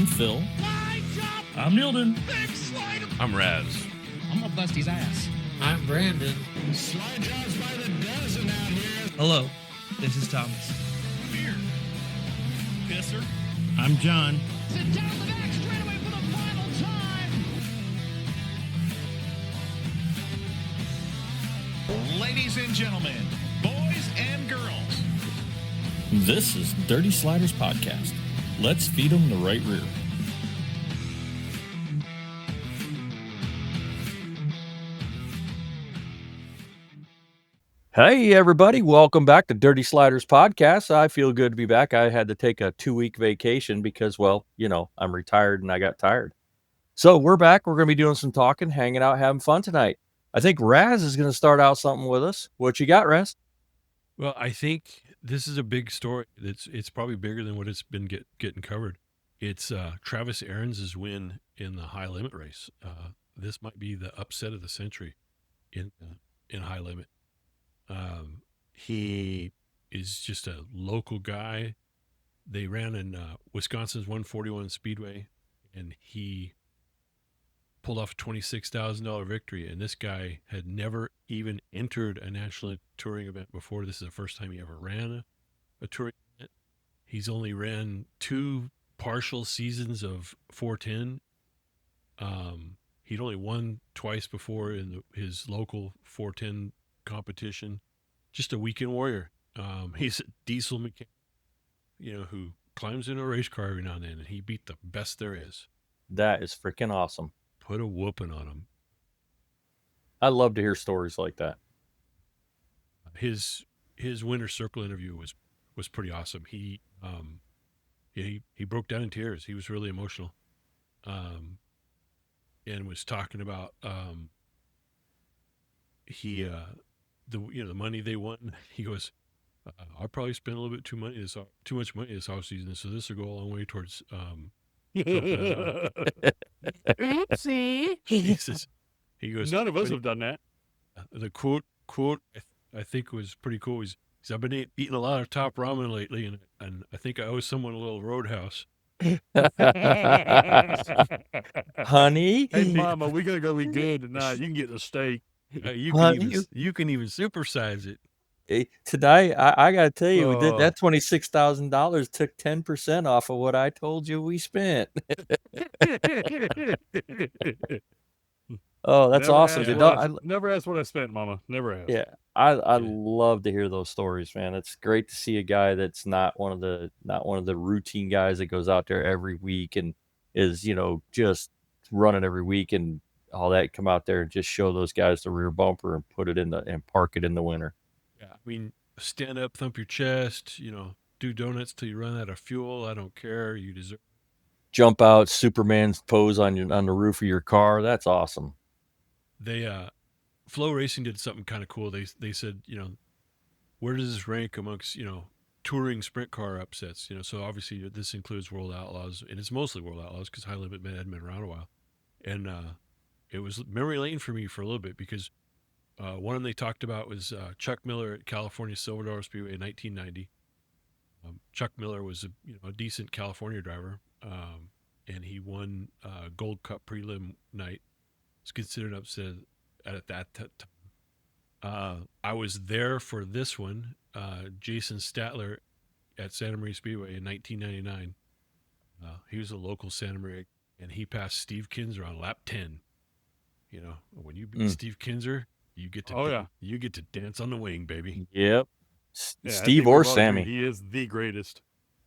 I'm Phil. I'm Nilden. I'm Raz. I'm gonna bust his ass. I'm Brandon. Slide jobs by the dozen out here. Hello, this is Thomas. Beer. Pisser. I'm John. Sit down the back straightaway for the final time. Ladies and gentlemen, boys and girls. This is Dirty Sliders Podcast. Let's feed them the right rear. Hey, everybody. Welcome back to Dirty Sliders Podcast. I feel good to be back. I had to take a 2-week vacation because, well, you know, I'm retired and I got tired. So we're back. We're going to be doing some talking, hanging out, having fun tonight. I think Raz is going to start out something with us. What you got, Raz? Well, I think this is a big story. It's probably bigger than what it's been getting covered. It's Travis Aarons' win in the high limit race. This might be the upset of the century in high limit. He is just a local guy. They ran in Wisconsin's 141 Speedway, and he pulled off a $26,000 victory. And this guy had never even entered a national touring event before. This is the first time he ever ran a touring event. He's only ran 2 partial seasons of 410. He'd only won twice before in his local 410 competition. Just a weekend warrior. He's a diesel mechanic, who climbs into a race car every now and then, and he beat the best there is. That is freaking awesome. Put a whooping on him. I love to hear stories like that. His winter circle interview was pretty awesome. He broke down in tears. He was really emotional, and was talking about the money they won. He goes, I probably spent a little bit too much money this off season, so this will go a long way towards Oopsie. he goes, None of us have done that. The quote I think was pretty cool. He's I've been eating a lot of top ramen lately, and I think I owe someone a little Roadhouse. Honey? Hey, Mama, we're going to go eat good tonight. You can get the steak. You can even supersize it. Tonight, I got to tell you, that $26,000 took 10% off of what I told you we spent. Oh, that's awesome. Never asked what I spent, Mama. Never asked. Yeah, I love to hear those stories, man. It's great to see a guy that's not one of the routine guys that goes out there every week and is, just running every week and all that. Come out there and just show those guys the rear bumper and put it and park it in the winter. Yeah, I mean, stand up, thump your chest, do donuts till you run out of fuel. I don't care. You deserve. Jump out, Superman's pose on the roof of your car. That's awesome. They Flow Racing did something kind of cool. They said, where does this rank amongst touring sprint car upsets? So obviously this includes World Outlaws, and it's mostly World Outlaws because High Limit hadn't been around a while, and it was memory lane for me for a little bit because one of them they talked about was Chuck Miller at California Silver Dollar Speedway in 1990. Chuck Miller was a decent California driver, and he won Gold Cup prelim night. It's considered an upset at that time. I was there for this one. Jason Statler at Santa Maria Speedway in 1999. He was a local Santa Maria, and he passed Steve Kinzer on lap 10. When you beat Steve Kinzer, you get to dance on the wing, baby. Yep. Yeah, Steve or Sammy. He is the greatest.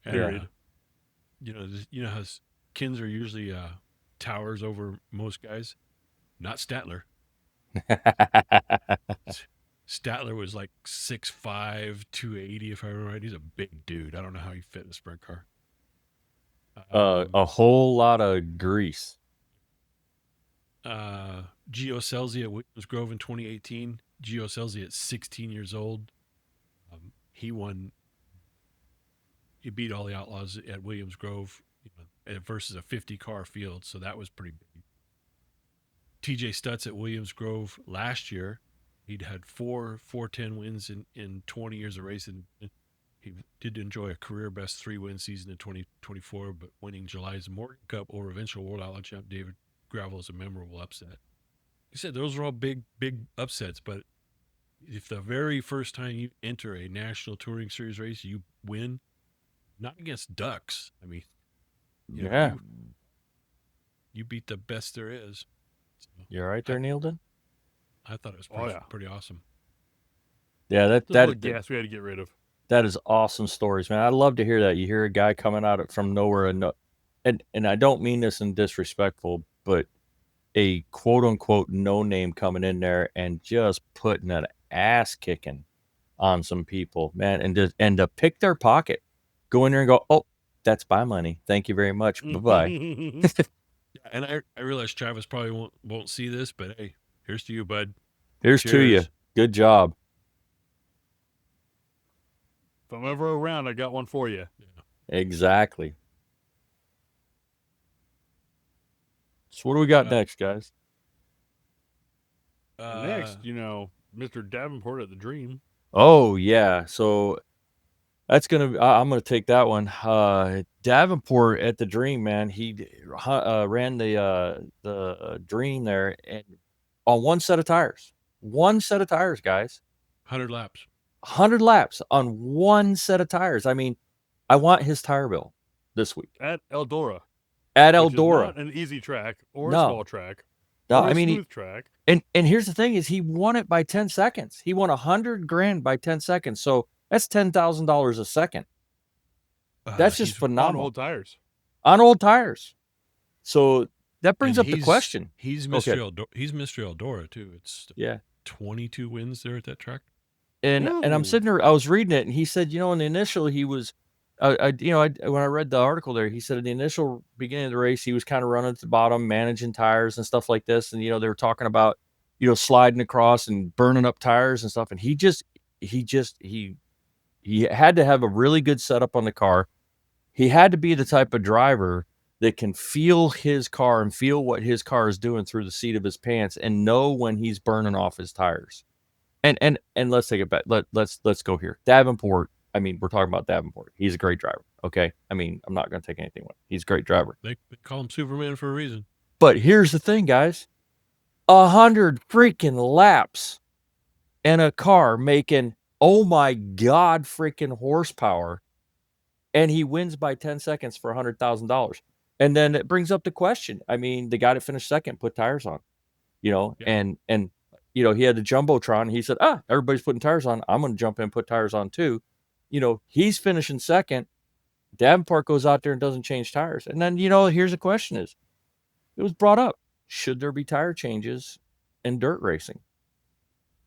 Period. Yeah. How Kinzer usually towers over most guys. Not Statler. Statler was like 6'5", 280, if I remember right. He's a big dude. I don't know how he fit in a sprint car. A whole lot of grease. Gio Scelzi at Williams Grove in 2018. Gio Scelzi at 16 years old. He won. He beat all the Outlaws at Williams Grove versus a 50-car field, so that was pretty big. TJ Stutz at Williams Grove last year, he'd had 4 410 wins in 20 years of racing. He did enjoy a career best 3-win season in 2024, but winning July's Morgan Cup over eventual World Outlaw champ David Gravel is a memorable upset. He said those are all big upsets, but if the very first time you enter a national touring series race, you win, not against ducks. I mean, you beat the best there is. So You're right there, Neilton. I thought it was pretty awesome. Yeah, Just a little gas we had to get rid of. That is awesome stories, man. I love to hear that. You hear a guy coming out from nowhere, and I don't mean this in disrespectful, but a quote unquote no name coming in there and just putting an ass kicking on some people, man, and to pick their pocket, go in there and go, oh, that's my money, thank you very much, bye bye. Yeah, and I realize Travis probably won't see this, but hey, here's to you, bud. Here's to you. Good job. If I'm ever around, I got one for you. Yeah. Exactly. So what do we got next, guys? Next, Mr. Davenport at the Dream. Oh yeah, so that's I'm gonna take that one. Davenport at the Dream, man. He ran the Dream there and on one set of tires. One set of tires, guys. 100 laps. 100 laps on one set of tires. I mean, I want his tire bill this week At Eldora. at Which Eldora. is not an easy track or a No. small track. No, or a I mean, smooth track. and here's the thing: is he won it by 10 seconds. He won $100,000 by 10 seconds. So that's $10,000 a second. That's just phenomenal. On old tires. On old tires. So that brings And up the question. He's Mr. Eldora too. It's Yeah. 22 wins there at that track. And I'm sitting there, I was reading it, and he said, in the initial, he was, when I read the article there, he said in the initial beginning of the race, he was kind of running at the bottom, managing tires and stuff like this. And, they were talking about, sliding across and burning up tires and stuff. And he had to have a really good setup on the car. He had to be the type of driver that can feel his car and feel what his car is doing through the seat of his pants and know when he's burning off his tires. And let's take it back. Let's go here. Davenport. I mean, we're talking about Davenport. He's a great driver. Okay. I mean, I'm not going to take anything away. He's a great driver. They call him Superman for a reason. But here's the thing, guys. 100 freaking laps in a car making, oh my God, freaking horsepower. And he wins by 10 seconds for $100,000. And then it brings up the question. I mean, the guy that finished second put tires on, and he had the Jumbotron. He said, everybody's putting tires on. I'm going to jump in and put tires on too. He's finishing second. Davenport goes out there and doesn't change tires. And then, here's the question it was brought up. Should there be tire changes in dirt racing?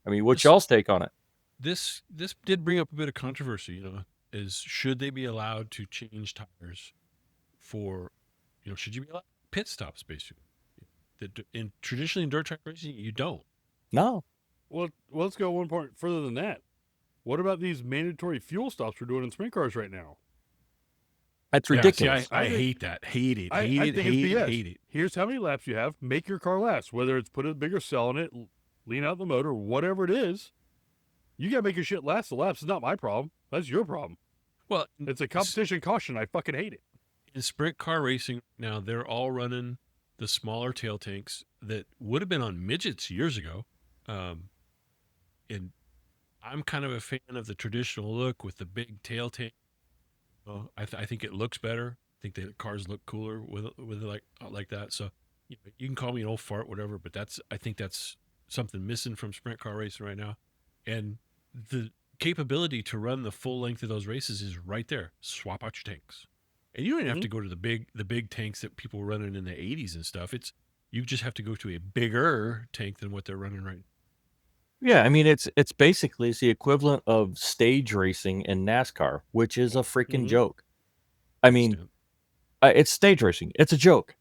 I mean, what's y'all's take on it? This did bring up a bit of controversy, is should they be allowed to change tires for, should you be allowed pit stops, basically? Traditionally in dirt track racing, you don't. No. Well, let's go one point further than that. What about these mandatory fuel stops we're doing in sprint cars right now? That's ridiculous. See, I hate that. Hate it. I think it's BS. Hate it. Here's how many laps you have. Make your car last. Whether it's put a bigger cell in it, lean out the motor, whatever it is. You got to make your shit last the laps. It's not my problem. That's your problem. Well, it's a competition caution. I fucking hate it. In sprint car racing now, they're all running the smaller tail tanks that would have been on midgets years ago. And I'm kind of a fan of the traditional look with the big tail tank. I think it looks better. I think the cars look cooler with it like that. So you can call me an old fart, whatever, but I think that's something missing from sprint car racing right now. And the capability to run the full length of those races is right there. Swap out your tanks, and you don't even have to go to the big tanks that people were running in the 80s and stuff. You just have to go to a bigger tank than what they're running right now. Yeah, I mean it's basically the equivalent of stage racing in NASCAR, which is a freaking joke. I mean, it's stage racing. It's a joke.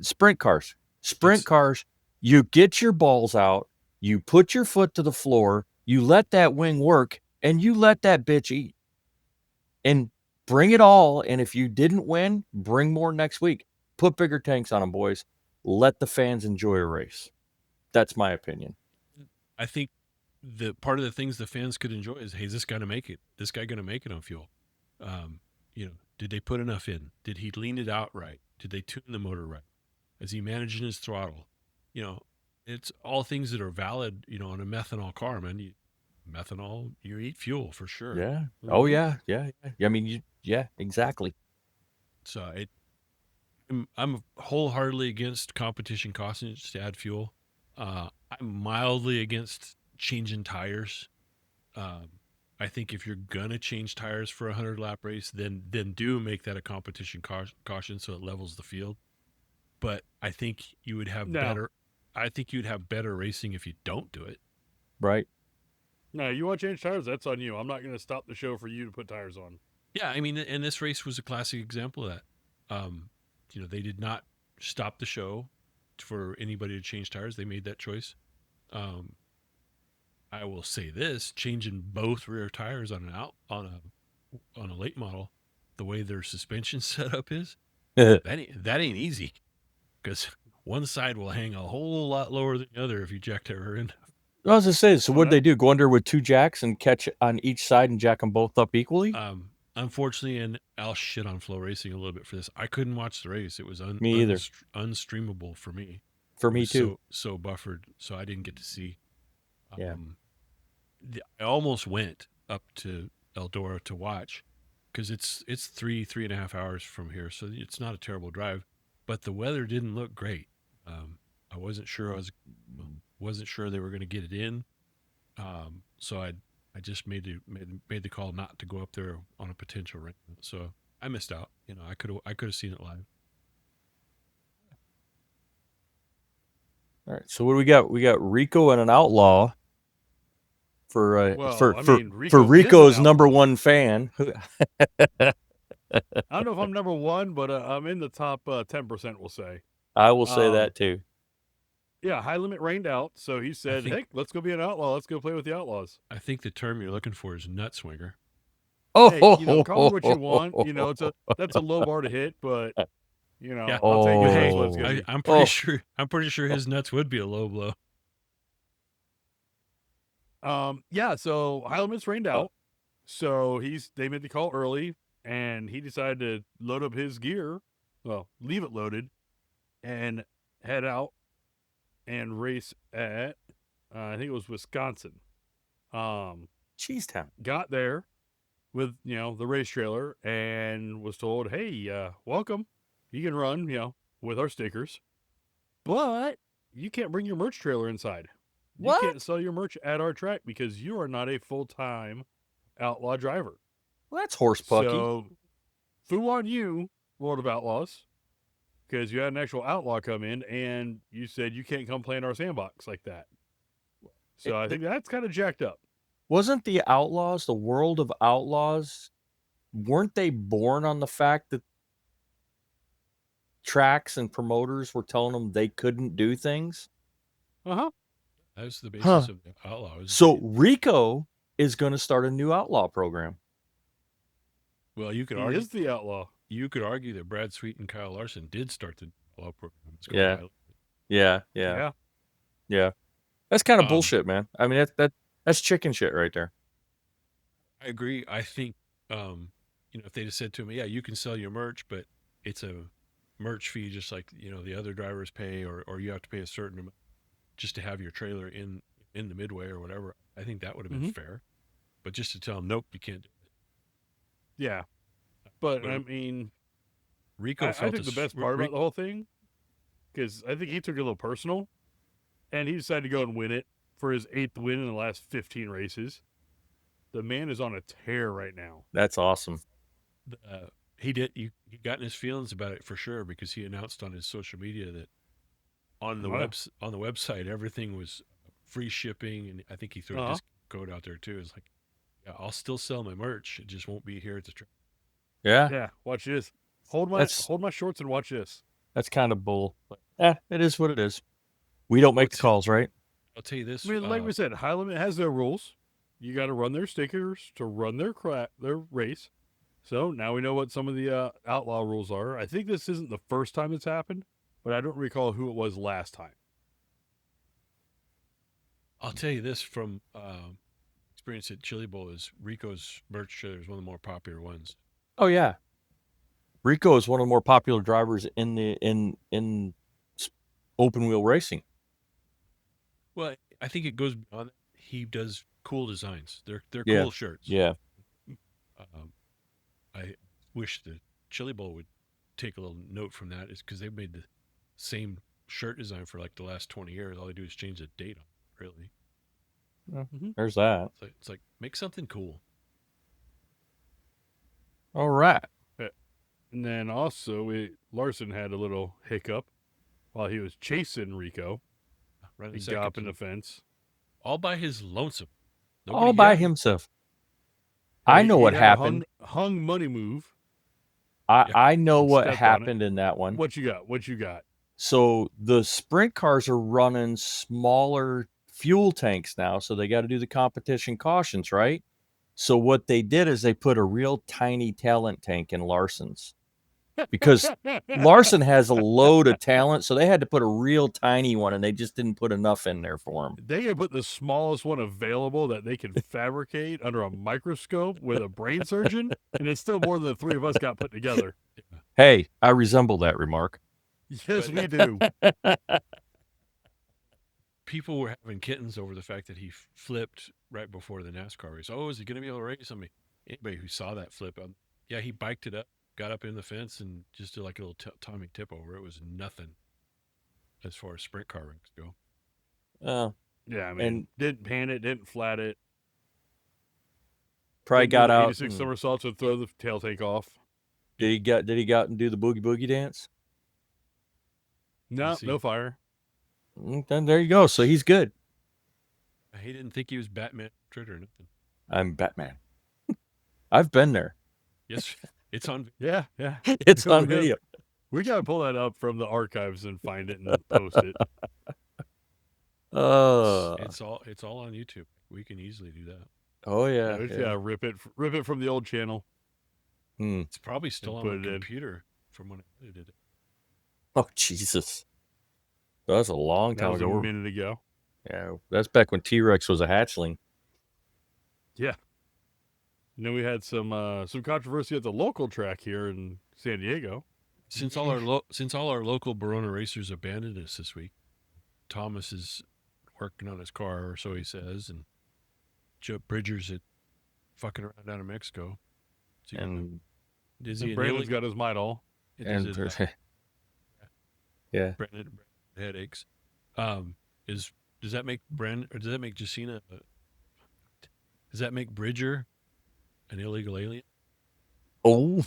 Sprint cars. You get your balls out, you put your foot to the floor, you let that wing work, and you let that bitch eat. And bring it all. And if you didn't win, bring more next week. Put bigger tanks on them, boys. Let the fans enjoy a race. That's my opinion. I think the part of the things the fans could enjoy is, hey, is this guy gonna make it? This guy gonna make it on fuel? Did they put enough in? Did he lean it out right? Did they tune the motor right? Is he managing his throttle? It's all things that are valid. On a methanol car, man. Methanol, you eat fuel for sure. Yeah. Oh yeah. Yeah. I mean, yeah, exactly. So I'm wholeheartedly against competition costing to add fuel. I'm mildly against changing tires. I think if you're gonna change tires for a 100-lap race, then do make that a competition caution so it levels the field. But I think you would have better. I think you'd have better racing if you don't do it. Right. No, you want to change tires? That's on you. I'm not going to stop the show for you to put tires on. Yeah, I mean, and this race was a classic example of that. They did not stop the show for anybody to change tires. They made that choice. I will say this: changing both rear tires on a late model, the way their suspension setup is, that ain't easy, because one side will hang a whole lot lower than the other if you jack their rear end. I was gonna say, so what'd they do? Go under with 2 jacks and catch on each side and jack them both up equally? Unfortunately, and I'll shit on Flow Racing a little bit for this. I couldn't watch the race. It was Me either. Unstreamable for me. For me too. So buffered, so I didn't get to see. Yeah. I almost went up to Eldora to watch, because it's 3.5 hours from here, so it's not a terrible drive. But the weather didn't look great. I wasn't sure they were going to get it in. So I just made the call not to go up there on a potential rain. So I missed out. I could have seen it live. All right. So what do we got? We got Rico and an outlaw for Rico's number one fan. I don't know if I'm number one, but I'm in the top 10%. We'll say. I will say that too. Yeah, High Limit rained out, so he said, "Hey, let's go be an outlaw. Let's go play with the Outlaws." I think the term you're looking for is nut swinger. Oh, hey, call it what you want. That's a low bar to hit, but yeah. I'll take it. Hey, What it's gonna be. I'm pretty sure his nuts would be a low blow. Yeah. So High Limit's rained out, so they made the call early, and he decided to load up his gear, leave it loaded, and head out and race at, I think it was Wisconsin. Cheesetown. Got there with, the race trailer and was told, hey, welcome. You can run, with our stickers, but you can't bring your merch trailer inside. What? You can't sell your merch at our track because you are not a full-time outlaw driver. Well, that's horse pucky. So, foo on you, World of Outlaws. Because you had an actual outlaw come in and you said you can't come play in our sandbox like that. So I think that's kind of jacked up. Wasn't the Outlaws, the World of Outlaws, weren't they born on the fact that tracks and promoters were telling them they couldn't do things? Uh-huh. That was the basis of the outlaw. So Rico is going to start a new outlaw program. Well, you could He argue is the outlaw. You could argue that Brad Sweet and Kyle Larson did start the outlaw program. Yeah. That's kind of bullshit, man. I mean, that's chicken shit right there. I agree. I think, if they just said to me, yeah, you can sell your merch, but it's a merch fee just like, the other drivers pay, or you have to pay a certain amount just to have your trailer in the midway or whatever. I think that would have been fair. But just to tell them, nope, you can't do it. Yeah. But I mean, Rico I think the best part about the whole thing, because I think he took it a little personal, and he decided to go and win it for his 8th win in the last 15 races. The man is on a tear right now. That's awesome. He got in his feelings about it for sure, because he announced on his social media that on the website everything was free shipping, and I think he threw a discount code out there too. It's like, yeah, I'll still sell my merch, it just won't be here at the track. Yeah. Watch this. Hold my shorts and watch this. That's kind of bull. But, it is what it is. We don't make the calls, right? I'll tell you this. I mean, like we said, High Limit has their rules. You got to run their stickers to run their race. So now we know what some of the outlaw rules are. I think this isn't the first time it's happened, but I don't recall who it was last time. I'll tell you this from experience at Chili Bowl is Rico's merch trailer is one of the more popular ones. Oh yeah, Rico is one of the more popular drivers in open wheel racing. Well, I think it goes beyond that. He does cool designs. They're Yeah. cool shirts. Yeah. I wish the Chili Bowl would take a little note from that, is because they've made the same shirt design for like the last 20 years. All they do is change the date on it, really. There's that. It's like make something cool. All right. And then also, Larson had a little hiccup while he was chasing Rico. Right, He got up in the fence. all by his lonesome. All by himself. I know what had a happened. hung money move. I know what Stepped on happened in that one. What you got? What you got? So the sprint cars are running smaller fuel tanks now, so they got to do the competition cautions, right? So what they did is they put a real tiny talent tank in Larson's, because Larson has a load of talent, so they had to put a real tiny one, and they just didn't put enough in there for him. They can put the smallest one available that they can fabricate under a microscope with a brain surgeon, and it's still more than the three of us got put together. Hey, I resemble that remark. Yes, we do. People were having kittens over the fact that he flipped right before the NASCAR race. Oh, is he going to be able to race on me? Anybody who saw that flip, yeah, he biked it up, got up in the fence, and just did like a little Tommy tip over. It was nothing as far as sprint car ranks go. Yeah, I mean, didn't pan it, didn't flat it. Probably got out 86 somersaults and throw the tail tank off. Did he get out and do the boogie boogie dance? No, no fire. Then there you go. So he's good. He didn't think he was Batman or nothing. I'm Batman. I've been there. Yes, it's on. Yeah. It's on video. We got to pull that up from the archives and find it and post it. It's all on YouTube. We can easily do that. Oh yeah. Yeah, rip it from the old channel. It's probably still on the computer from when I edited it. Oh Jesus. That was a long time ago. A minute ago. Yeah, that's back when T-Rex was a hatchling. Yeah. And then we had some controversy at the local track here in San Diego. Since all our local Barona racers abandoned us this week, Thomas is working on his car, or so he says, and Joe Bridger's at fucking around down in Mexico. And Brandon's got his Midol. Yeah. Brandon headaches. Does that make Jacina? Does that make Bridger an illegal alien? Oh,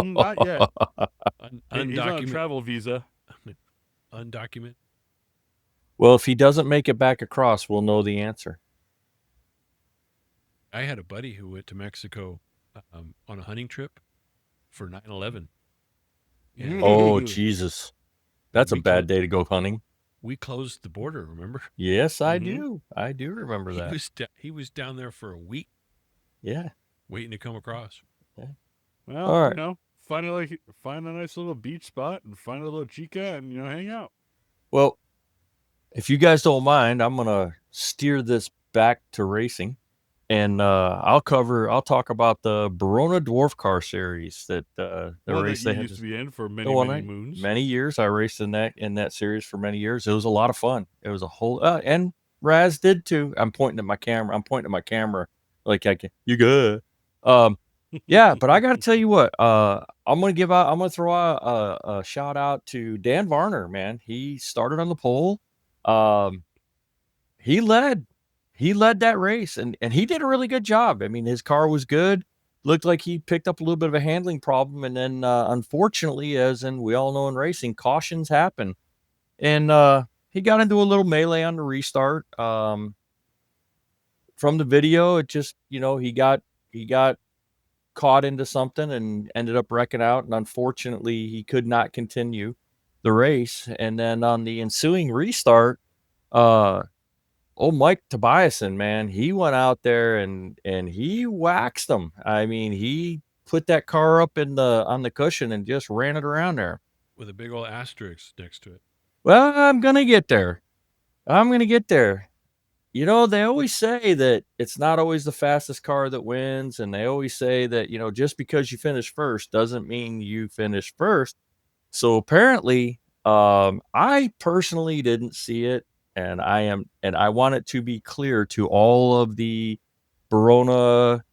not yet. He's on a Undocumented travel visa. Undocumented. Well, if he doesn't make it back across, we'll know the answer. I had a buddy who went to Mexico on a hunting trip for 9/11. Oh, Jesus. That's a bad day to go hunting. We closed the border, remember? Yes, I do. I do remember that. He was down there for a week. Yeah. Waiting to come across. Yeah. Well, all right. find a nice little beach spot and find a little chica and, hang out. Well, if you guys don't mind, I'm going to steer this back to racing. And I'll talk about the Barona Dwarf Car Series that race that they used to be in for many moons. Many years. I raced in that series for many years. It was a lot of fun. It was a whole and Raz did too. I'm pointing at my camera like you good. Yeah, but I got to tell you what. I'm gonna throw out a shout out to Dan Varner. Man, he started on the pole. He led that race, and he did a really good job. I mean, his car was good. Looked like he picked up a little bit of a handling problem, and then unfortunately, as in we all know in racing, cautions happen, and he got into a little melee on the restart. From the video, it just he got caught into something and ended up wrecking out, and unfortunately, he could not continue the race. And then on the ensuing restart, Mike Tobiasen, man, he went out there and he waxed them. I mean, he put that car up on the cushion and just ran it around there with a big old asterisk next to it. Well, I'm gonna get there. You know, they always say that it's not always the fastest car that wins, and they always say that, you know, just because you finish first doesn't mean you finish first. So apparently, I personally didn't see it, and I want it to be clear to all of the Verona,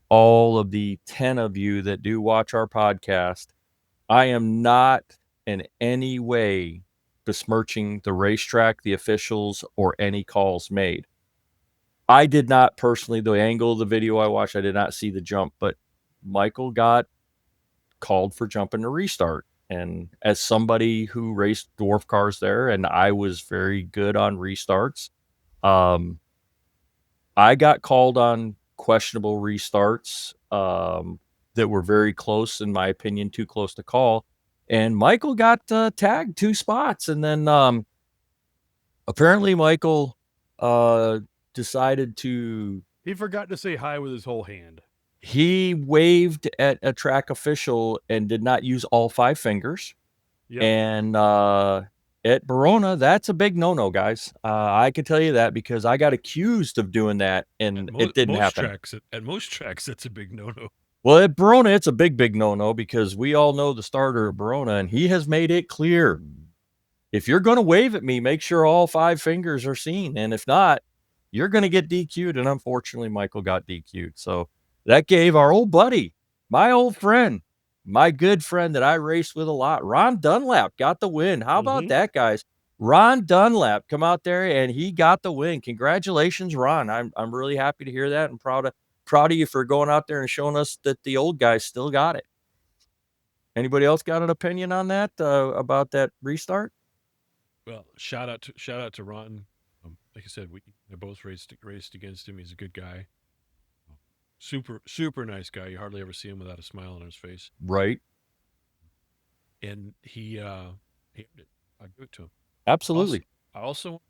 all of the 10 of you that do watch our podcast. I am not in any way besmirching the racetrack, the officials, or any calls made. I did not personally, the angle of the video I watched, I did not see the jump, but Michael got called for jumping the restart. And as somebody who raced dwarf cars there, and I was very good on restarts, I got called on questionable restarts that were very close, in my opinion, too close to call. And Michael got tagged 2 spots. And then apparently Michael decided to... He forgot to say hi with his whole hand. He waved at a track official and did not use all 5 fingers. Yep. And at Verona, that's a big no-no, guys. I can tell you that because I got accused of doing that, and it didn't happen. At most tracks, that's a big no-no. Well, at Verona, it's a big no-no because we all know the starter of Verona, and he has made it clear. If you're going to wave at me, make sure all 5 fingers are seen. And if not, you're going to get DQ'd. And unfortunately, Michael got DQ'd. So that gave our old buddy, my old friend, my good friend that I raced with a lot, Ron Dunlap, got the win. How about that, guys? Ron Dunlap come out there and he got the win. Congratulations, Ron. I'm really happy to hear that and proud of you for going out there and showing us that the old guys still got it. Anybody else got an opinion on that about that restart? Well, shout out to Ron. Like I said, we both raced against him. He's a good guy. Super nice guy. You hardly ever see him without a smile on his face. Right. And he I give it to him. Absolutely. I also,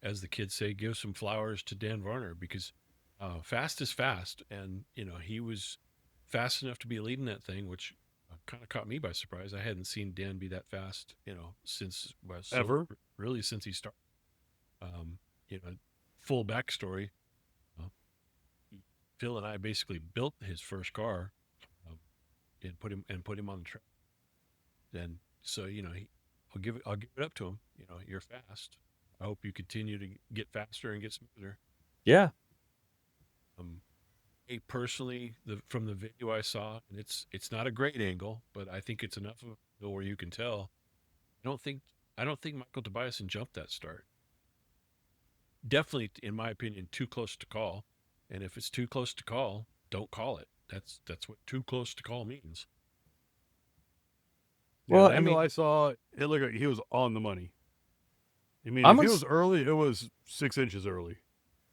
as the kids say, give some flowers to Dan Varner because fast is fast, and he was fast enough to be leading that thing, which kind of caught me by surprise. I hadn't seen Dan be that fast, since ever, really since he started. Full backstory. Phil and I basically built his first car, and put him on the track. And so I'll give it up to him. You're fast. I hope you continue to get faster and get smoother. Yeah. Personally, from the video I saw, and it's not a great angle, but I think it's enough of an angle where you can tell. I don't think Michael Tobiasen jumped that start. Definitely, in my opinion, too close to call. And if it's too close to call, don't call it. That's what too close to call means. Well, the angle I saw, it looked like he was on the money. I mean, if he was early, it was 6 inches early.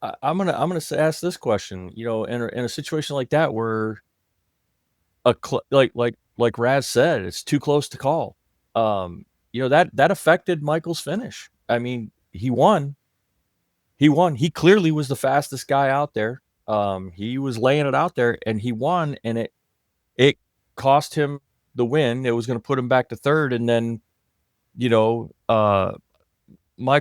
I'm gonna ask this question. In a situation like that where like Raz said, it's too close to call. That affected Michael's finish. I mean, he won. He clearly was the fastest guy out there. He was laying it out there, and he won. And it cost him the win. It was going to put him back to third, and then, Michael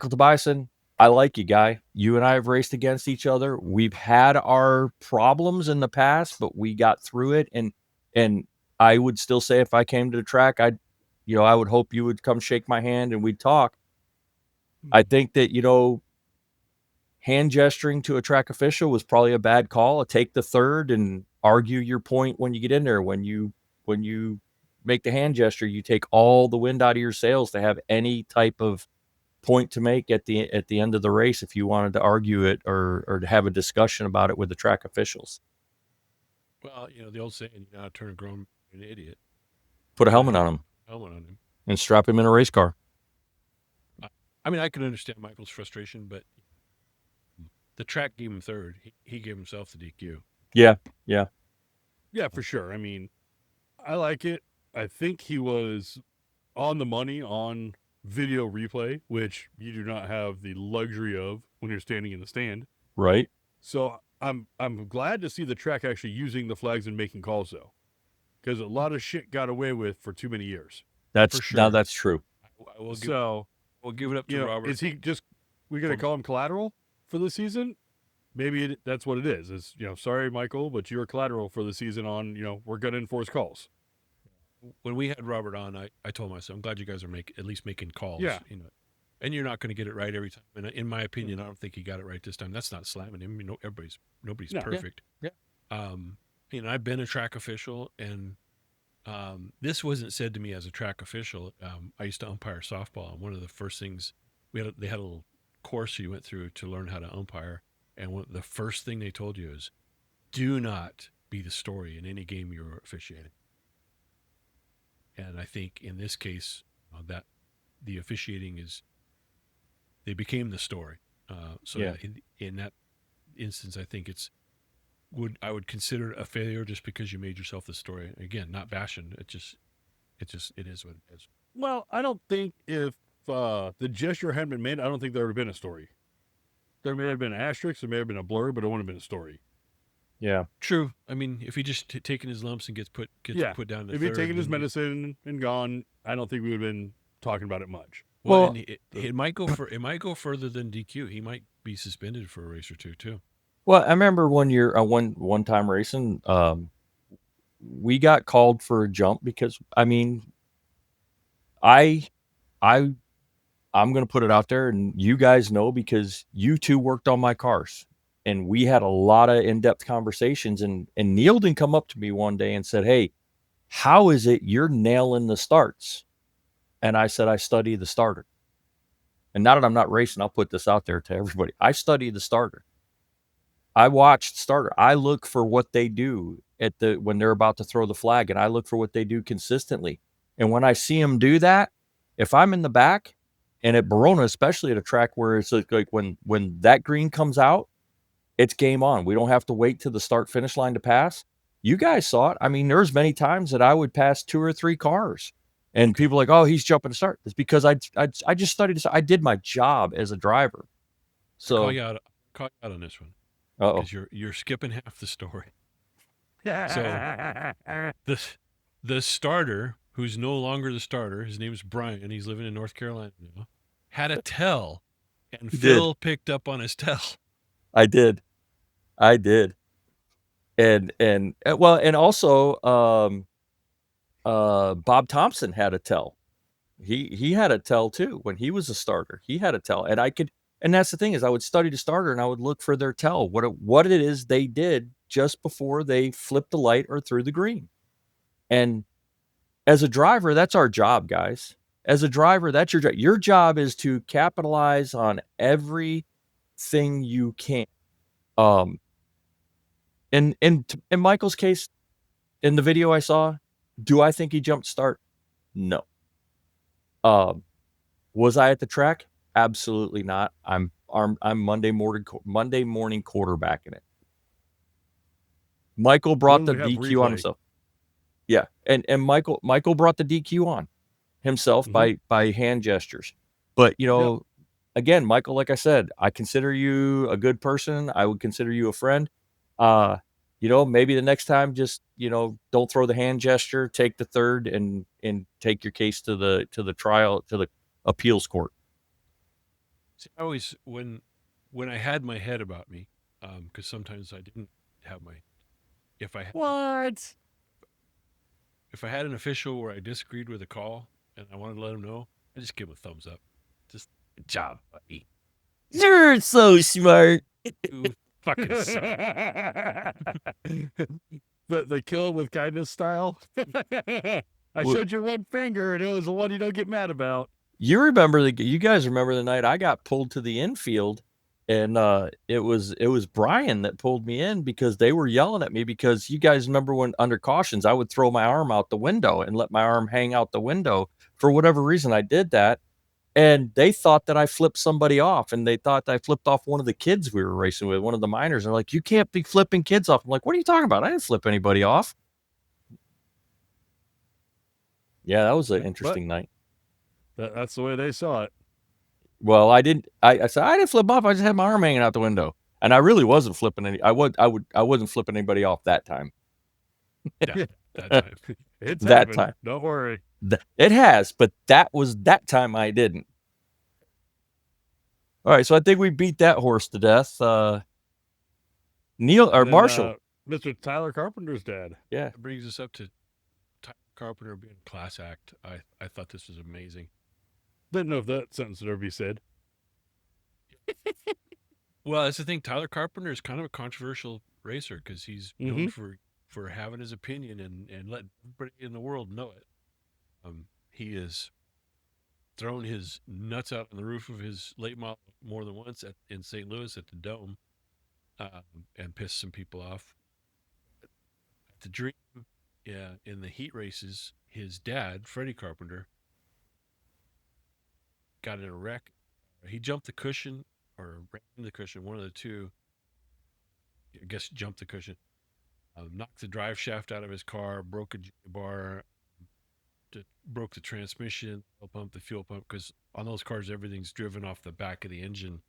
Tobiasen, I like you, guy. You and I have raced against each other. We've had our problems in the past, but we got through it. And I would still say if I came to the track, I would hope you would come shake my hand and we'd talk. I think that, hand gesturing to a track official was probably a bad call. Take the third and argue your point when you get in there. When you make the hand gesture, you take all the wind out of your sails to have any type of point to make at the end of the race if you wanted to argue it or to have a discussion about it with the track officials. Well, the old saying, turn a grown man an idiot. Put a helmet on him. And strap him in a race car. I mean, I can understand Michael's frustration, but the track gave him third. He gave himself the DQ. Yeah, for sure. I mean, I like it. I think he was on the money on video replay, which you do not have the luxury of when you're standing in the stand. Right. So I'm glad to see the track actually using the flags and making calls, though, because a lot of shit got away with for too many years. That's for sure. Now that's true. We'll give it up to Robert. Is he just? We're gonna call him collateral? for the season, maybe that's what it is. It's, sorry, Michael, but you're collateral for the season on, we're going to enforce calls. When we had Robert on, I told myself, I'm glad you guys are at least making calls. Yeah. And you're not going to get it right every time. And in my opinion, I don't think he got it right this time. That's not slamming him. Nobody's perfect. Yeah. I've been a track official, and this wasn't said to me as a track official. I used to umpire softball, and one of the first things they had a little course you went through to learn how to umpire, and the first thing they told you is, do not be the story in any game you're officiating. And I think in this case, that the officiating they became the story. In that instance, I think I would consider it a failure just because you made yourself the story. Again, not bashing. It is what it is. Well, I don't think if the gesture hadn't been made, I don't think there would have been a story. There may have been an asterisk, there may have been a blur, but it wouldn't have been a story. Yeah, true. I mean, if he just taken his lumps and gets put down to if third, he'd taken his medicine and gone, I don't think we would have been talking about it much. Well, and it might go further than DQ. He might be suspended for a race or two too. Well, I remember one year, one time racing, we got called for a jump because, I'm going to put it out there, and you guys know because you two worked on my cars, and we had a lot of in-depth conversations. And Neil didn't come up to me one day and said, "Hey, how is it you're nailing the starts?" And I said, "I study the starter." And now that I'm not racing, I'll put this out there to everybody. I study the starter. I watched starter. I look for what they do when they're about to throw the flag, and I look for what they do consistently. And when I see them do that, if I'm in the back, and at Barona, especially at a track where it's like when that green comes out, it's game on. We don't have to wait to the start-finish line to pass. You guys saw it. I mean, there's many times that I would pass 2 or 3 cars, and people are like, "Oh, he's jumping to start." It's because I just studied this. I did my job as a driver. So call you out on this one. Because you're skipping half the story. So the starter, who's no longer the starter, his name is Brian, and he's living in North Carolina now, had a tell, and Phil picked up on his tell. I did. And also Bob Thompson had a tell. He had a tell too when he was a starter. He had a tell, and that's the thing is I would study the starter and I would look for their tell, what it is they did just before they flipped the light or threw the green. And as a driver, that's our job, guys. As a driver, that's your job. Your job is to capitalize on everything you can. In Michael's case, in the video I saw, do I think he jumped start? No. Was I at the track? Absolutely not. I'm Monday morning quarterbacking it. Michael brought the DQ on himself. Yeah, and Michael brought the DQ on himself by hand gestures. But again, Michael, like I said, I consider you a good person. I would consider you a friend. Maybe the next time, just don't throw the hand gesture. Take the third and take your case to the trial, to the appeals court. See, I always when I had my head about me, because sometimes I didn't have my. If I had an official where I disagreed with a call and I wanted to let him know, I just give him a thumbs up. Just good job, buddy. You're so smart. You fucking suck. The kill with kindness style. I showed you one finger, and it was the one you don't get mad about. You guys remember the night I got pulled to the infield, and it was Brian that pulled me in because they were yelling at me, because you guys remember when under cautions I would throw my arm out the window and let my arm hang out the window. For whatever reason, I did that, and they thought that I flipped somebody off, and they thought I flipped off one of the kids we were racing with, one of the minors. They're like, "You can't be flipping kids off." I'm like, "What are you talking about? I didn't flip anybody off." Yeah, that was an interesting night. That's the way they saw it. Well, I didn't. I said I didn't flip off. I just had my arm hanging out the window, and I really wasn't flipping any. I wasn't flipping anybody off that time. Yeah, that time. It's that happened. time. Don't worry. It has, but that time I didn't. All right, so I think we beat that horse to death. Neil or And then, Marshall. Mr. Tyler Carpenter's dad. Yeah. That brings us up to Tyler Carpenter being a class act. I thought this was amazing. Didn't know if that sentence would ever be said. Well, that's the thing. Tyler Carpenter is kind of a controversial racer because he's known for having his opinion and letting everybody in the world know it. He has thrown his nuts out on the roof of his late model more than once in St. Louis at the Dome, and pissed some people off. At the Dream, in the heat races, his dad, Freddie Carpenter, got in a wreck. He jumped the cushion or ran into the cushion, one of the two. I guess jumped the cushion. Knocked the drive shaft out of his car, broke a bar, broke the transmission, the fuel pump, because on those cars, everything's driven off the back of the engine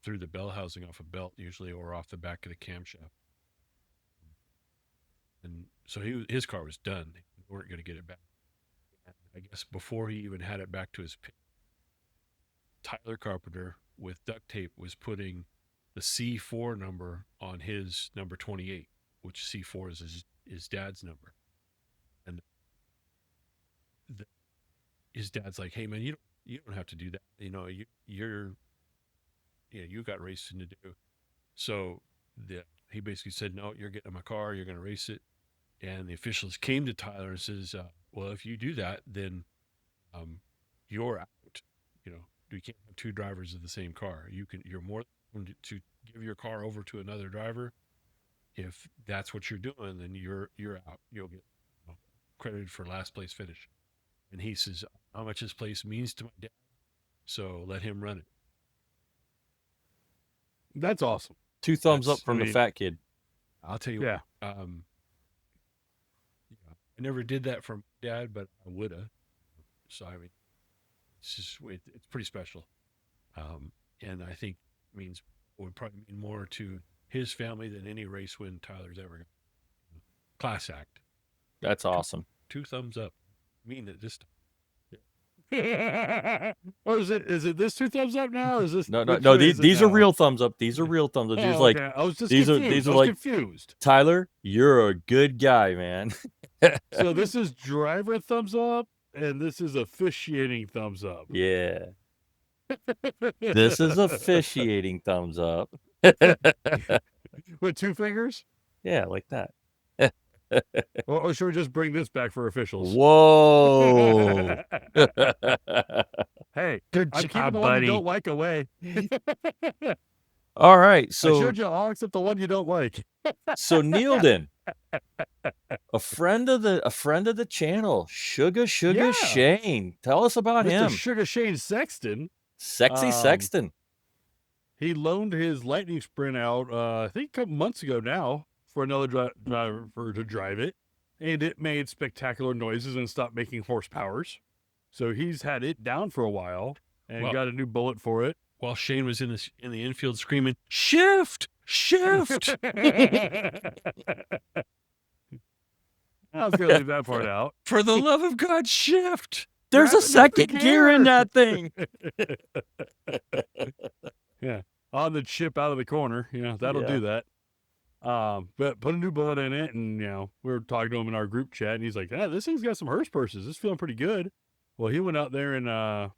through the bell housing off a belt usually, or off the back of the camshaft. And so his car was done. They weren't going to get it back. And I guess before he even had it back to his pit, Tyler Carpenter with duct tape was putting the C4 number on his number 28, which C4 is his dad's number. And his dad's like, "Hey man, you don't have to do that. You know, you got racing to do." So he basically said, "No, you're getting in my car. You're going to race it." And the officials came to Tyler and says, "Well, if you do that, then you're out. You know, you can't have two drivers of the same car. You're more than to give your car over to another driver. If that's what you're doing, then you're out. You'll get credited for last place finish." And he says, "How much this place means to my dad, so let him run it." That's awesome. 2 thumbs up from the fat kid. I'll tell you what. I never did that for my dad, but I would have. So I mean, it's pretty special, and I think would probably mean more to his family than any race win Tyler's ever got. Class act. That's awesome. 2 thumbs up. I mean it this time. Or is it this 2 thumbs up now? Or is this No. These are real thumbs up. These are real thumbs up. These okay. I was just these confused. are I was like confused. Tyler, you're a good guy, man. So this is driver thumbs up, and this is officiating thumbs up. Yeah. This is officiating thumbs up. With 2 fingers? Yeah, like that. Or should we just bring this back for officials? Whoa. Hey, Good I'm keeping job, the one buddy. you don't like away. All right, I so showed you all except the one you don't like. so Neilden, a friend of the channel, Sugar Yeah. Shane. Tell us about Mr. him. Sugar Shane Sexton. Sexy Sexton. He loaned his Lightning Sprint out, I think a couple months ago now, for another driver to drive it. And it made spectacular noises and stopped making horsepowers. So he's had it down for a while and got a new bullet for it. While Shane was in the infield screaming, "Shift! Shift!" I was going to leave that part out. For the love of God, shift! There's a Grab second another gear in that thing. Yeah. On the chip out of the corner. That'll do that. But put a new bullet in it, and we were talking to him in our group chat, and he's like, this thing's got some hearse purses. It's feeling pretty good. Well, he went out there and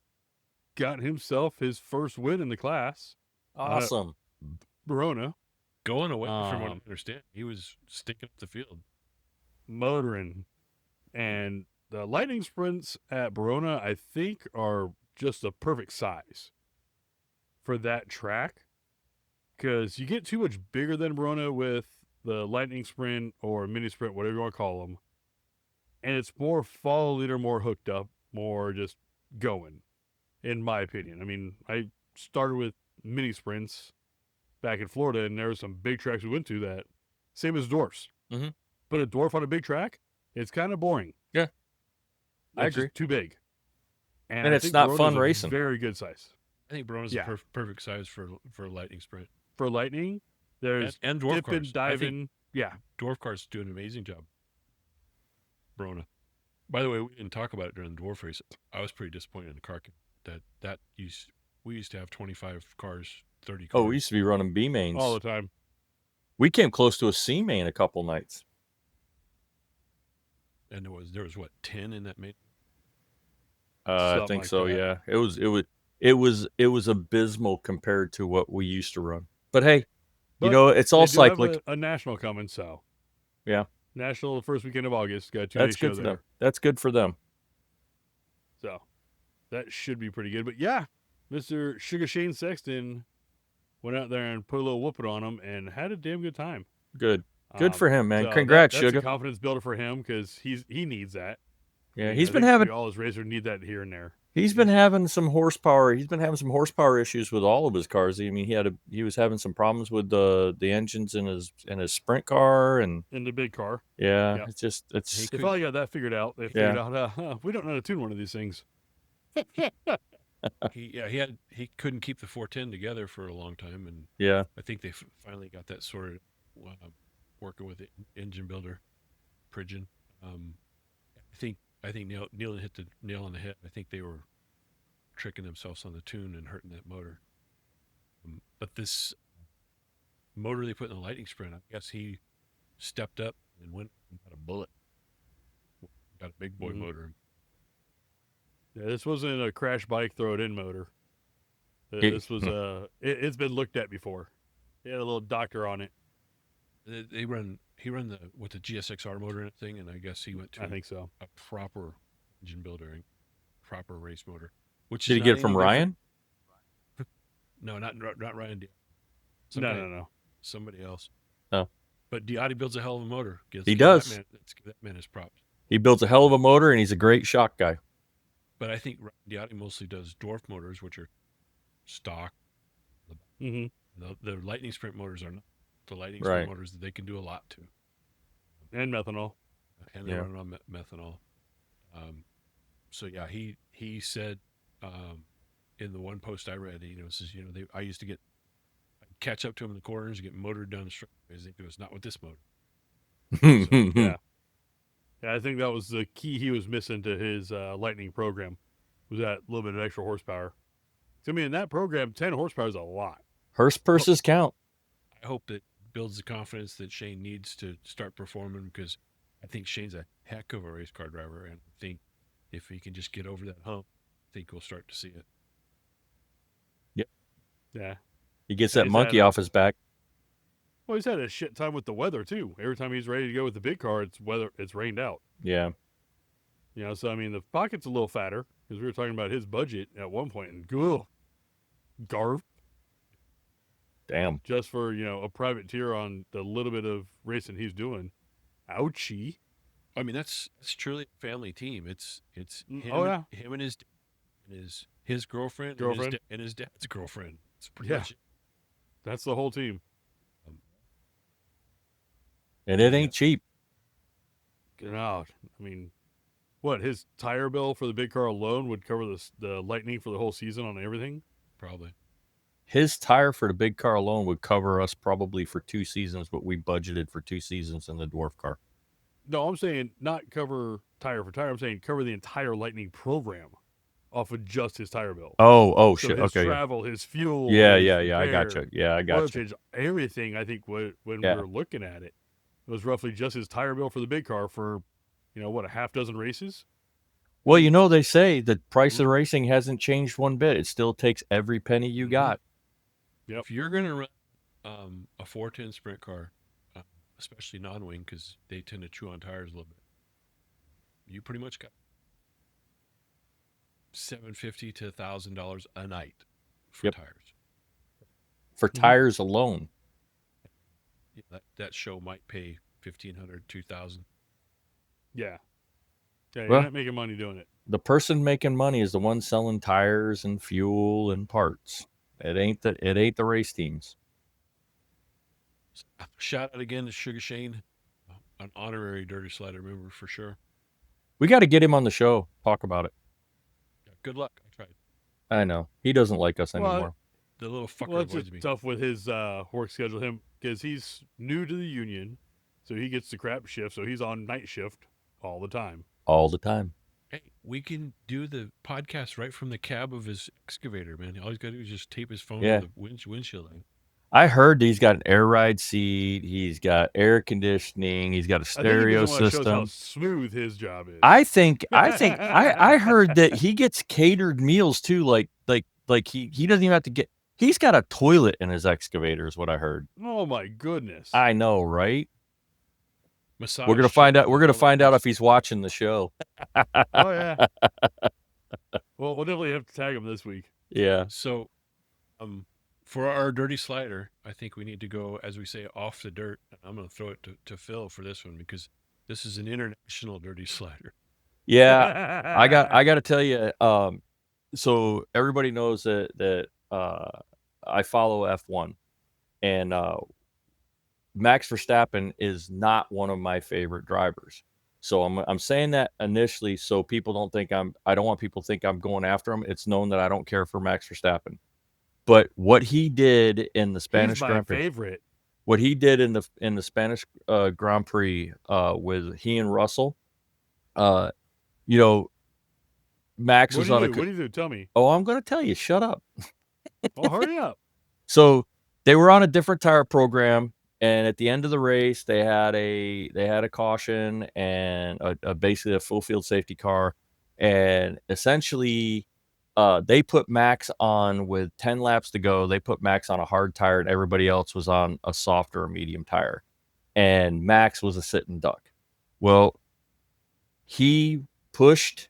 got himself his first win in the class. Awesome. Verona. Going away from what I understand. He was sticking up the field. Motoring. And the Lightning Sprints at Verona, I think, are just a perfect size for that track. Because you get too much bigger than Verona with the Lightning Sprint or Mini Sprint, whatever you want to call them. And it's more follow leader, more hooked up, more just going, in my opinion. I mean, I started with Mini Sprints back in Florida, and there were some big tracks we went to that, same as dwarfs. Mm-hmm. But a dwarf on a big track, it's kind of boring. Yeah. I It's agree. just too big. And I it's think not Verona's fun a racing. Very good size. I think Verona's a perfect size for a Lightning Sprint. For Lightning, there's and dwarf dipping, cars. diving. Yeah. Dwarf cars do an amazing job. Verona. By the way, we didn't talk about it during the dwarf race. I was pretty disappointed in the car that We used to have 25 cars, 30 cars. Oh, we used to be running B mains all the time. We came close to a C main a couple nights. And there was what, 10 in that main? I Something think like so. that. Yeah, it was abysmal compared to what we used to run. But hey, But it's they all do have cyclic. a national coming, so Yeah, national the first weekend of August. Got a 2-day that's show good for there. them. That's good for them. So that should be pretty good. But yeah, Mr. Sugar Shane Sexton went out there and put a little whooping on him and had a damn good time. Good for him, man. So Congrats, that's Sugar. a confidence builder for him because he needs that. Yeah, I mean, he's I been think having all his racers need that here and there. He's been having some horsepower. He's been having some horsepower issues with all of his cars. I mean, he was having some problems with the engines in his sprint car and In the big car. yeah, Yep. it's They finally got that figured out. They figured out we don't know how to tune one of these things. He couldn't keep the 410 together for a long time, and yeah. I think they finally got that sorted. Working with the engine builder, Pridgeon. I think Neil hit the nail on the head. I think they were tricking themselves on the tune and hurting that motor. But this motor they put in the Lightning Sprint, I guess he stepped up and went and got a bullet. Got a big boy motor. Yeah, this wasn't a crash bike, throw it in motor. This was it's been looked at before. He had a little doctor on it. He run with the GSXR motor in that thing, and I guess he went to I think so. a proper engine builder and proper race motor. Which Did he get it from Ryan? No, not Ryan. No. Somebody else. Oh. But Diotti builds a hell of a motor. He does. That man is props. He builds a hell of a motor, and he's a great shock guy. But I think Diotti mostly does dwarf motors, which are stock. Mm-hmm. The Lightning Sprint motors are not. The Lightning Sprint motors that they can do a lot to. And methanol. And they run on methanol. So yeah, he said in the one post I read, says I used to catch up to him in the corners, get motored down the straight. I think it was not with this motor. So, yeah, I think that was the key he was missing to his Lightning program, was that little bit of extra horsepower. So, I mean, in that program, 10 horsepower is a lot. Hearst purses count. I hope that builds the confidence that Shane needs to start performing, because I think Shane's a heck of a race car driver, and I think if he can just get over that hump, I think we'll start to see it. Yep. Yeah. He gets that monkey off his back. Well, he's had a shit time with the weather too. Every time he's ready to go with the big car, it's rained out. Yeah. So I mean, the pocket's a little fatter because we were talking about his budget at one point, and garf. Damn. Just for a private tier on the little bit of racing he's doing. Ouchie. I mean, that's truly a family team. It's him, him and his girlfriend. And his dad's girlfriend. It's pretty much it. That's the whole team. And it ain't cheap. No, I mean, what, his tire bill for the big car alone would cover the Lightning for the whole season on everything? Probably. His tire for the big car alone would cover us probably for 2 seasons, what we budgeted for 2 seasons in the dwarf car. No, I'm saying not cover tire for tire. I'm saying cover the entire Lightning program off of just his tire bill. Oh, so shit. His Okay. travel, his fuel. Yeah. I repair, got you. Yeah, I got oil you. change, everything. I think when we were looking at it, it was roughly just his tire bill for the big car for, a half dozen races. Well, they say the price of racing hasn't changed one bit. It still takes every penny you got. Yep. If you're going to run a 410 sprint car, especially non-wing, because they tend to chew on tires a little bit, you pretty much got $750 to $1,000 a night for tires. For tires alone. Yeah, that show might pay $1,500, $2,000. Yeah. Yeah, you're Well, not making money doing it. The person making money is the one selling tires and fuel and parts. It ain't the race teams. Shout out again to Sugar Shane, an honorary Dirty Slider member for sure. We got to get him on the show. Talk about it. Yeah, good luck. I tried. I know he doesn't like us anymore. The little fucker Well, it's avoids just me. tough with his work schedule, because he's new to the union, so he gets the crap shift, so he's on night shift all the time. All the time. Hey, we can do the podcast right from the cab of his excavator, man. All he's got to do is just tape his phone Yeah. to the windshield. I heard he's got an air ride seat. He's got air conditioning. He's got a I think he stereo doesn't want to show us how system. smooth his job is. I heard that he gets catered meals too. Like he doesn't even have to get. He's got a toilet in his excavator, is what I heard. Oh my goodness! I know, right? Massage We're gonna find out. chair, We're gonna all find that out good if he's watching the show. Oh yeah. Well, we'll definitely have to tag him this week. Yeah. So, for our dirty slider, I think we need to go, as we say, off the dirt. I'm going to throw it to Phil for this one because this is an international dirty slider. Yeah. I got to tell you. So everybody knows that I follow F1, and Max Verstappen is not one of my favorite drivers. So I'm saying that initially so people don't think I don't want people to think I'm going after him. It's known that I don't care for Max Verstappen. But what he did in the Spanish He's my Grand Prix, favorite. what he did in the Spanish Grand Prix with he and Russell, you know, Max was on a. What do you do? Tell me. Oh, I'm going to tell you. Shut up. Oh, hurry up. So they were on a different tire program, and at the end of the race, they had a caution and basically a full field safety car, and essentially, they put Max on with 10 laps to go. They put Max on a hard tire, and everybody else was on a soft or a medium tire, and Max was a sitting duck. Well, he pushed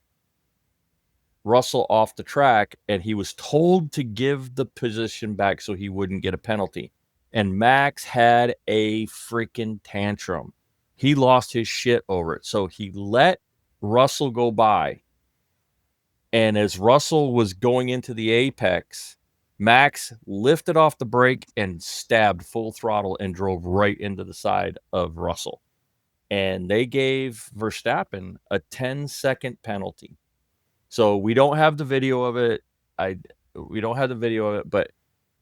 Russell off the track, and he was told to give the position back so he wouldn't get a penalty. And Max had a freaking tantrum. He lost his shit over it. So he let Russell go by. And as Russell was going into the apex, Max lifted off the brake and stabbed full throttle and drove right into the side of Russell. And they gave Verstappen a 10-second penalty. So we don't have the video of it. We don't have the video of it, but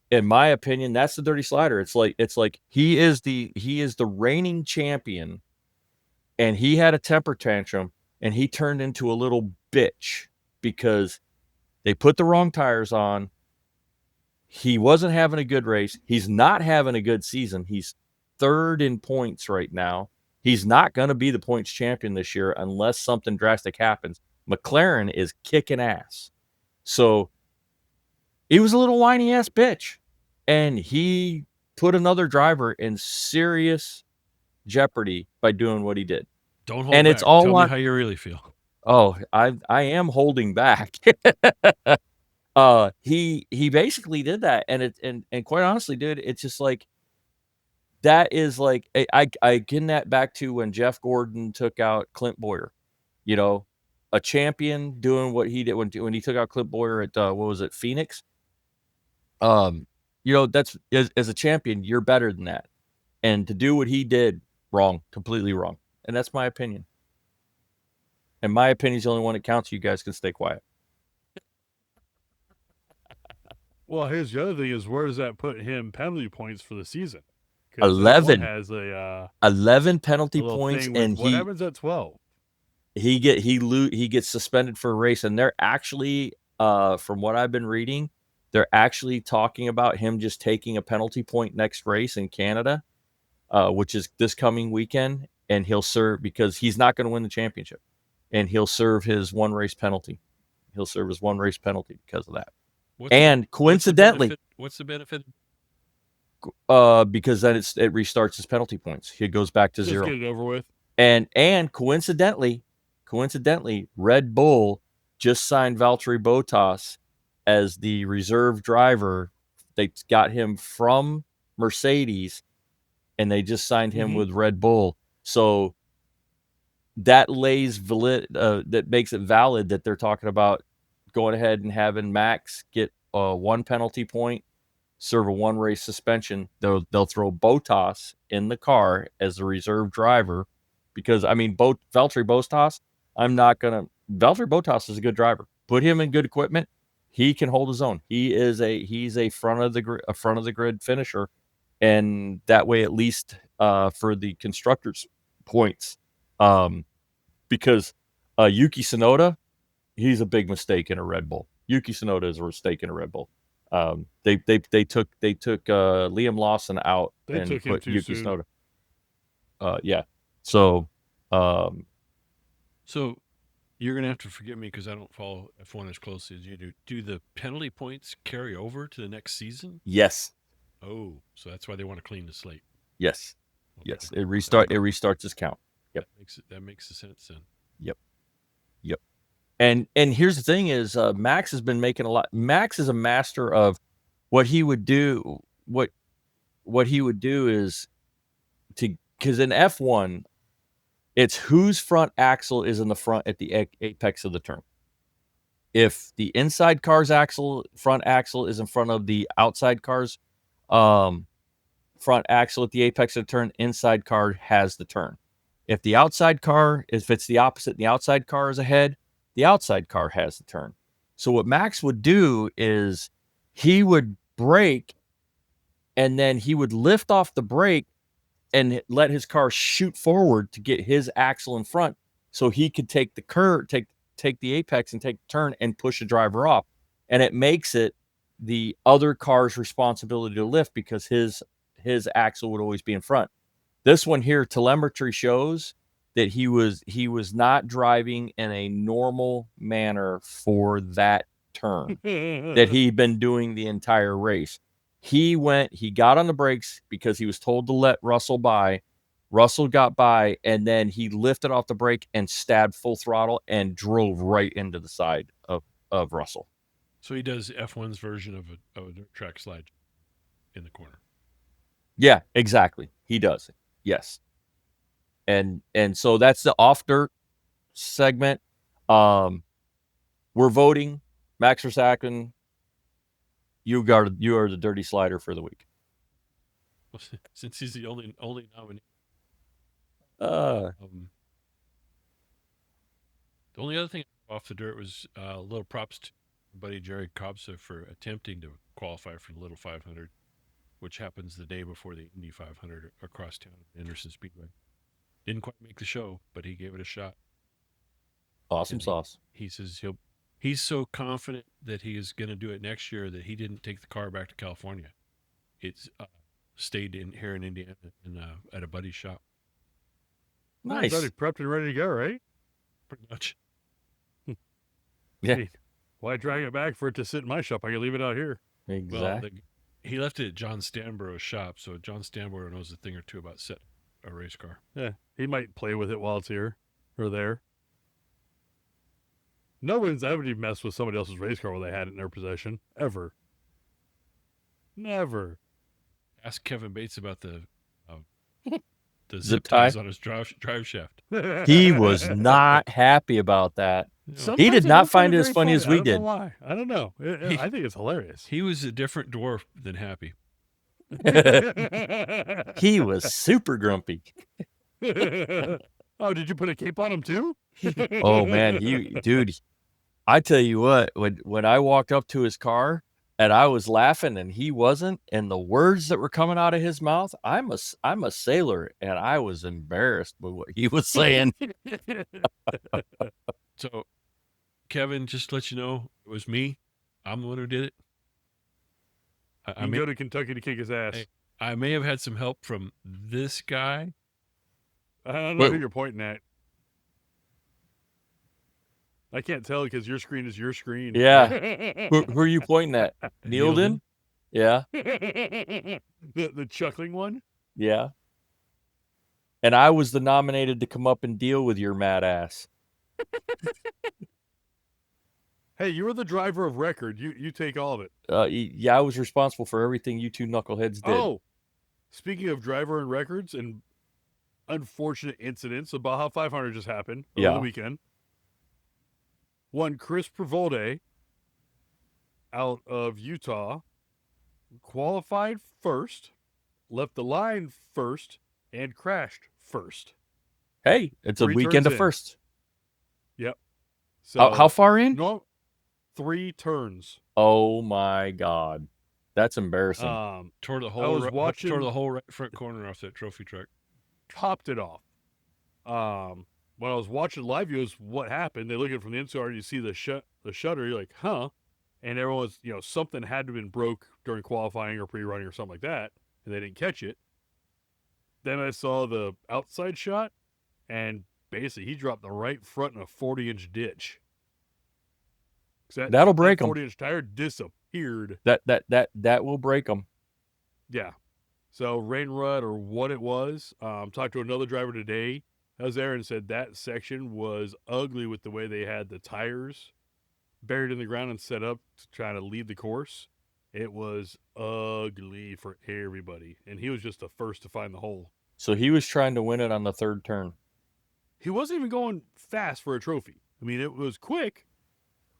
in my opinion, that's the dirty slider. It's like he is the reigning champion, and he had a temper tantrum, and he turned into a little bitch because they put the wrong tires on. He wasn't having a good race. He's not having a good season. He's third in points right now. He's not going to be the points champion this year unless something drastic happens. McLaren is kicking ass. So he was a little whiny ass bitch, and he put another driver in serious jeopardy by doing what he did. Don't hold and back. It's all Tell on me how you really feel. Oh, I am holding back. He basically did that, and quite honestly, dude, it's just like that is like I get that back to when Jeff Gordon took out Clint Boyer. You know, a champion doing what he did when he took out Clint Boyer at what was it, Phoenix? You know, that's as a champion, you're better than that. And to do what he did, wrong, completely wrong. And that's my opinion. And my opinion is the only one that counts. You guys can stay quiet. Well, here's the other thing: is where does that put him penalty points for the season? 11 has a 11 penalty a little points, thing with and what happens at 12? he gets suspended for a race, and they're actually from what I've been reading, they're actually talking about him just taking a penalty point next race in Canada, which is this coming weekend, and he'll serve because he's not going to win the championship, and he'll serve his one race penalty. He'll serve his one race penalty because of that. Coincidentally, what's the benefit? Because then it restarts his penalty points. He goes back to zero. Just get it over with. And coincidentally, Red Bull just signed Valtteri Bottas as the reserve driver. They got him from Mercedes, and they just signed him with Red Bull. So that that makes it valid that they're talking about going ahead and having Max get one penalty point, serve a one race suspension. They'll throw Bottas in the car as the reserve driver because I mean Valtteri Bottas. Valtteri Bottas is a good driver. Put him in good equipment, he can hold his own. He's a front of the grid finisher, and that way at least for the constructors points, because Yuki Tsunoda, he's a big mistake in a Red Bull. Yuki Tsunoda is a mistake in a Red Bull. They took Liam Lawson out They and took him put too Yuki soon. Tsunoda. Yeah. So, So you're going to have to forgive me because I don't follow F1 as closely as you do. Do the penalty points carry over to the next season? yes, Oh, so that's why they want to clean the slate. yes, Okay. yes. It restarts his count. Yep. That makes sense then. Yep. And here's the thing is Max has been making a lot. Max is a master of what he would do. What he would do is because in F1, it's whose front axle is in the front at the apex of the turn. If the inside car's front axle is in front of the outside car's front axle at the apex of the turn, inside car has the turn. If it's the opposite, the outside car is ahead, the outside car has the turn. So what Max would do is he would brake and then he would lift off the brake and let his car shoot forward to get his axle in front so he could take the curve, take the apex and take the turn and push the driver off. And it makes it the other car's responsibility to lift because his axle would always be in front. This one here, telemetry shows that he was not driving in a normal manner for that turn that he'd been doing the entire race. He got on the brakes because he was told to let Russell by. Russell got by, and then he lifted off the brake and stabbed full throttle and drove right into the side of Russell. So he does F1's version of a dirt track slide in the corner. Yeah, exactly. He does it. Yes. And so that's the off dirt segment. We're voting. Max Verstappen, you are the dirty slider for the week. Well, since he's the only nominee. Uh, The only other thing off the dirt was a little props to buddy Jerry Kobsa for attempting to qualify for the Little 500, which happens the day before the Indy 500 across town at Anderson Speedway. Didn't quite make the show, but he gave it a shot. Awesome And sauce. He says he's so confident that he is going to do it next year that he didn't take the car back to California. It's stayed here in Indiana at a buddy's shop. Nice. He's already prepped and ready to go, right? Pretty much. Yeah. Hey, why drag it back for it to sit in my shop? I can leave it out here. Exactly. Well, he left it at John Stanborough's shop, so John Stanborough knows a thing or two about setting a race car. Yeah, he might play with it while it's here or there. No one's ever even messed with somebody else's race car while they had it in their possession. Ever. Never. Ask Kevin Bates about the Zip zip ties on his drive shaft. He was not happy about that. Sometimes He did I not do find find it as funny as we I don't did. know why. I don't know. I think it's hilarious. He was a different dwarf than happy. He was super grumpy. Oh, did you put a cape on him too? Oh man, dude, I tell you what, when I walked up to his car and I was laughing and he wasn't, and the words that were coming out of his mouth, I'm a sailor and I was embarrassed by what he was saying. So, Kevin, just to let you know, it was me. I'm the one who did it. I go to Kentucky to kick his ass. I may have had some help from this guy. I don't know who you're pointing at. I can't tell because your screen is your screen. Yeah. Who are you pointing at? Neilden? Yeah. The chuckling one? Yeah. And I was the nominated to come up and deal with your mad ass. Hey, you were the driver of record. You take all of it. Yeah, I was responsible for everything you two knuckleheads did. Oh, speaking of driver and records and unfortunate incidents, the Baja 500 just happened over the weekend. One Chris Prevolde out of Utah qualified first, left the line first, and crashed first. Hey, it's a weekend of first. Yep. So how far in? No, 3 turns. Oh my God, that's embarrassing. Tore the I was whole watching- tore the whole right front corner off that trophy truck. Topped it off. when I was watching live views, what happened? They look at it from the inside, you see the shutter. You're like, huh? And everyone's, something had to have been broke during qualifying or pre-running or something like that, and they didn't catch it. Then I saw the outside shot, and basically he dropped the right front in a 40-inch ditch. That'll break them. 40-inch tire disappeared. That will break them. Yeah. So rain rut or what it was. Talked to another driver today. I was there and said that section was ugly with the way they had the tires buried in the ground and set up to try to lead the course. It was ugly for everybody, and he was just the first to find the hole. So he was trying to win it on the third turn. He wasn't even going fast for a trophy. I mean, it was quick.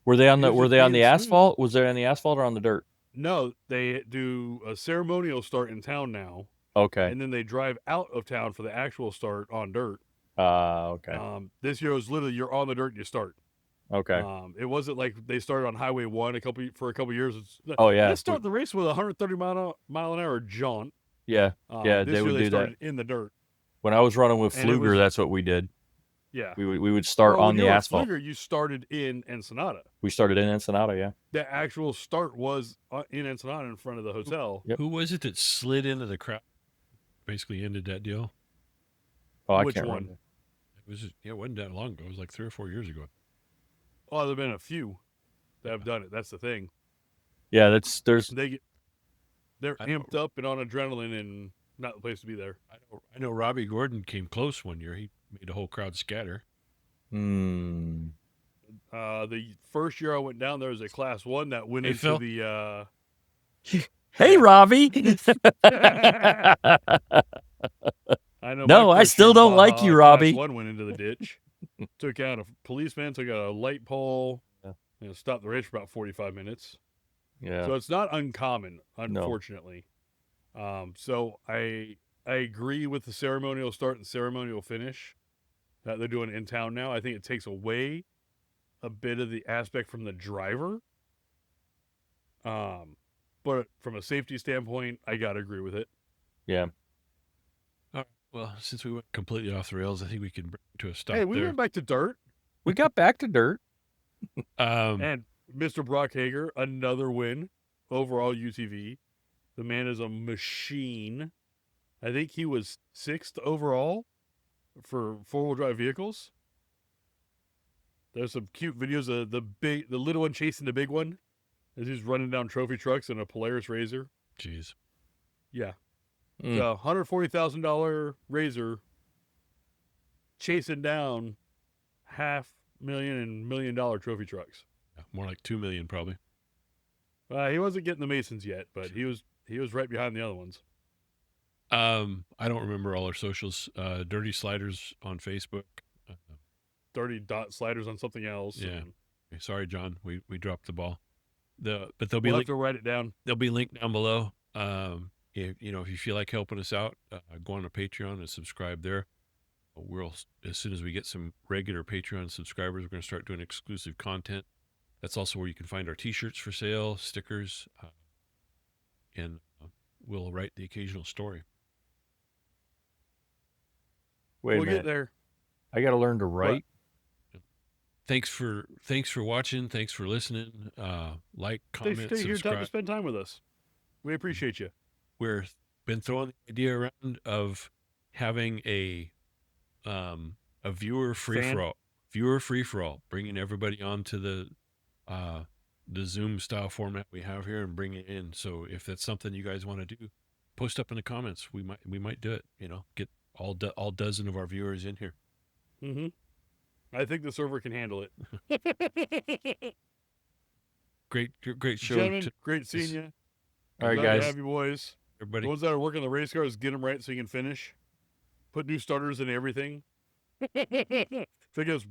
Were they on the smooth. asphalt? Was they on the asphalt or on the dirt? No, they do a ceremonial start in town now. Okay. And then they drive out of town for the actual start on dirt. Okay. This year was literally you're on the dirt and you start. Okay. It wasn't like they started on Highway 1 for a couple years. Oh yeah. Let's start the race with a 130 mile an hour jaunt. Yeah. Yeah, this they would year do started that in the dirt. When I was running with And it Fluger, was- that's what we did. Yeah. We would start on the asphalt. Fluger, you started in Ensenada. We started in Ensenada, yeah. The actual start was in Ensenada in front of the hotel. Yep. Who was it that slid into the crowd? Basically ended that deal. Oh, I Which can't one? remember. It wasn't that long ago. It was like 3 or 4 years ago. Oh, there've been a few that have done it. That's the thing. Yeah, they're amped up and on adrenaline and not the place to be there. I know Robbie Gordon came close one year. He made the whole crowd scatter. The first year I went down, there was a class 1 that went into Phil? the. Hey, Robbie. I know. No, my I first still year, don't like Baja you, Robbie. Class 1 went into the ditch, took out a policeman, took out a light pole, stopped the race for about 45 minutes. Yeah. So it's not uncommon, unfortunately. So I agree with the ceremonial start and ceremonial finish that they're doing in town now. I think it takes away a bit of the aspect from the driver. But from a safety standpoint, I gotta agree with it. Yeah. Well, since we went completely off the rails, I think we can bring it to a stop Hey, we there. went back to dirt. We got back to dirt. And Mr. Brock Hager, another win overall UTV. The man is a machine. I think he was 6th overall for 4-wheel drive vehicles. There's some cute videos of the little one chasing the big one as he's running down trophy trucks in a Polaris Razor. Jeez. Yeah. It's a $140,000 Razor chasing down $500,000 and $1 million trophy trucks. Yeah, more like 2 million probably. He wasn't getting the Masons yet, but he was right behind the other ones. I don't remember all our socials. Dirty Sliders on Facebook. Dirty dot sliders on something else. Yeah. Okay, sorry, John. We dropped the ball. But they'll be We'll have to write it down. They'll be linked down below. If you feel like helping us out, go on to Patreon and subscribe there. As soon as we get some regular Patreon subscribers, we're going to start doing exclusive content. That's also where you can find our T-shirts for sale, stickers, and we'll write the occasional story. Wait We'll a minute. get there. I got to learn to write. Thanks for watching. Thanks for listening. Like, comment, Thanks for taking your time to subscribe. spend time with us. We appreciate you. We've been throwing the idea around of having a viewer free for all, bringing everybody onto the Zoom style format we have here and bring it in. So if that's something you guys want to do, post up in the comments. We might do it. Get all dozen of our viewers in here. Mm-hmm. I think the server can handle it. Great show. Gentlemen, great seeing you. All right, Glad guys. to have you boys. Everybody. The ones that are working the race cars, get them right so you can finish. Put new starters in everything. Think of